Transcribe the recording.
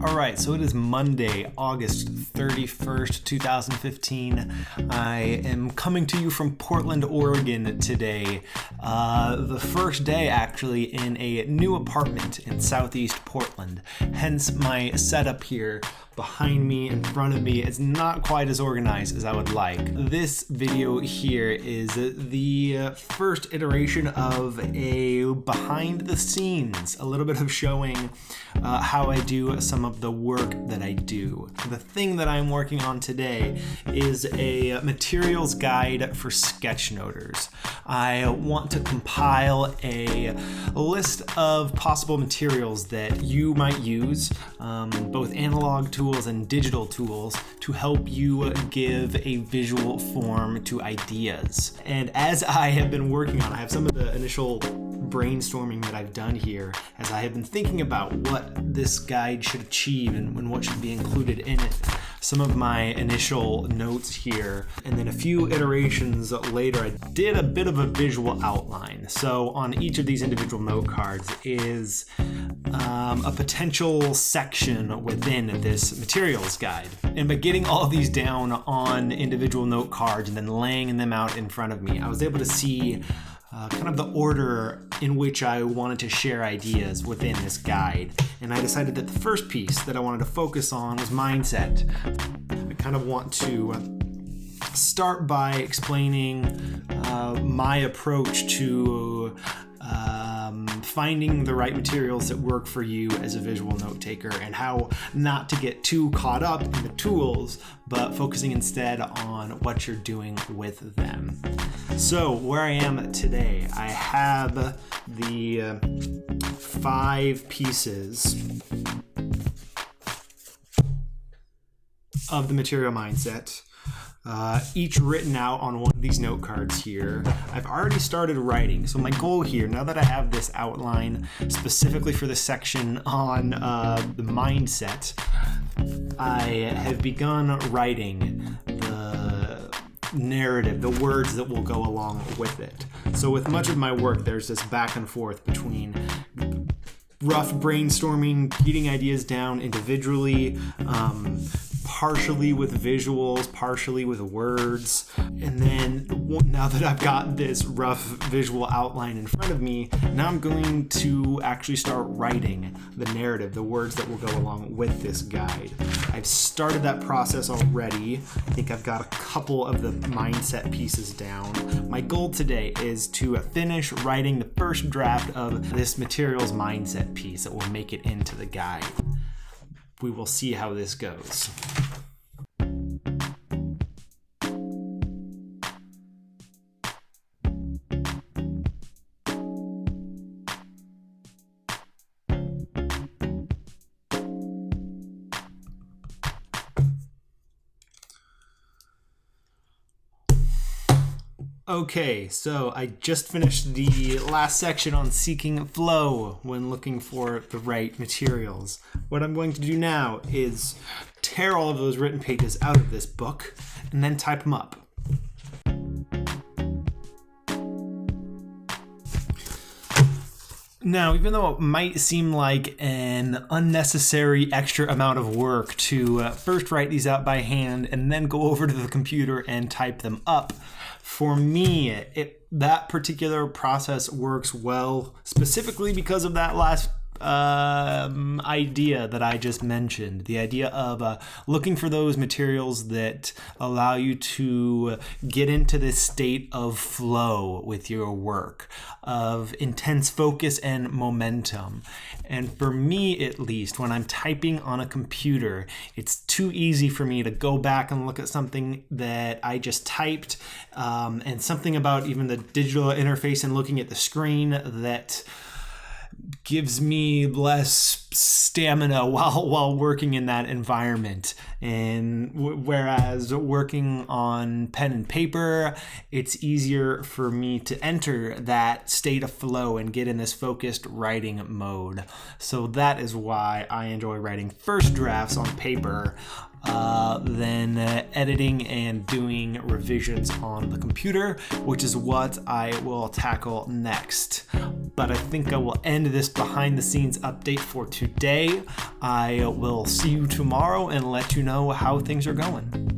All right, so it is Monday, August 31st, 2015. I am coming to you from Portland, Oregon today. The first day, actually, in a new apartment in Southeast Portland. Hence my setup here. Behind me, in front of me, is not quite as organized as I would like. This video here is the first iteration of a behind the scenes, a little bit of showing how I do some of the work that I do. The thing that I'm working on today is a materials guide for sketchnoters. I want to compile a list of possible materials that you might use, both analog tools and digital tools, to help you give a visual form to ideas. And as I have been working on, I have some of the initial brainstorming that I've done here as I have been thinking about what this guide should achieve and what should be included in it. Some of my initial notes here, and then a few iterations later, I did a bit of a visual outline. So on each of these individual note cards is a potential section within this materials guide. And by getting all of these down on individual note cards and then laying them out in front of me, I was able to see kind of the order in which I wanted to share ideas within this guide. And I decided that the first piece that I wanted to focus on was mindset. I kind of want to start by explaining my approach to finding the right materials that work for you as a visual note taker, and how not to get too caught up in the tools, but focusing instead on what you're doing with them. So where I am today, I have the 5 pieces of the material mindset, each written out on one of these note cards here. I've already started writing. So my goal here, now that I have this outline specifically for the section on the mindset, I have begun writing the narrative, the words that will go along with it. So with much of my work, there's this back and forth between rough brainstorming, getting ideas down individually, partially with visuals, partially with words. And then now that I've got this rough visual outline in front of me, now I'm going to actually start writing the narrative, the words that will go along with this guide. I've started that process already. I think I've got a couple of the mindset pieces down. My goal today is to finish writing the first draft of this materials mindset piece that will make it into the guide. We will see how this goes. Okay, so I just finished the last section on seeking flow when looking for the right materials. What I'm going to do now is tear all of those written pages out of this book and then type them up. Now, even though it might seem like an unnecessary extra amount of work to first write these out by hand and then go over to the computer and type them up, for me, that particular process works well, specifically because of that last idea that I just mentioned, the idea of looking for those materials that allow you to get into this state of flow with your work, of intense focus and momentum. And for me, at least, when I'm typing on a computer, it's too easy for me to go back and look at something that I just typed, and something about even the digital interface and looking at the screen that gives me less stamina while working in that environment. And whereas working on pen and paper, it's easier for me to enter that state of flow and get in this focused writing mode. So that is why I enjoy writing first drafts on paper then editing and doing revisions on the computer, which is what I will tackle next. But I think I will end this behind the scenes update for today. I will see you tomorrow and let you know how things are going.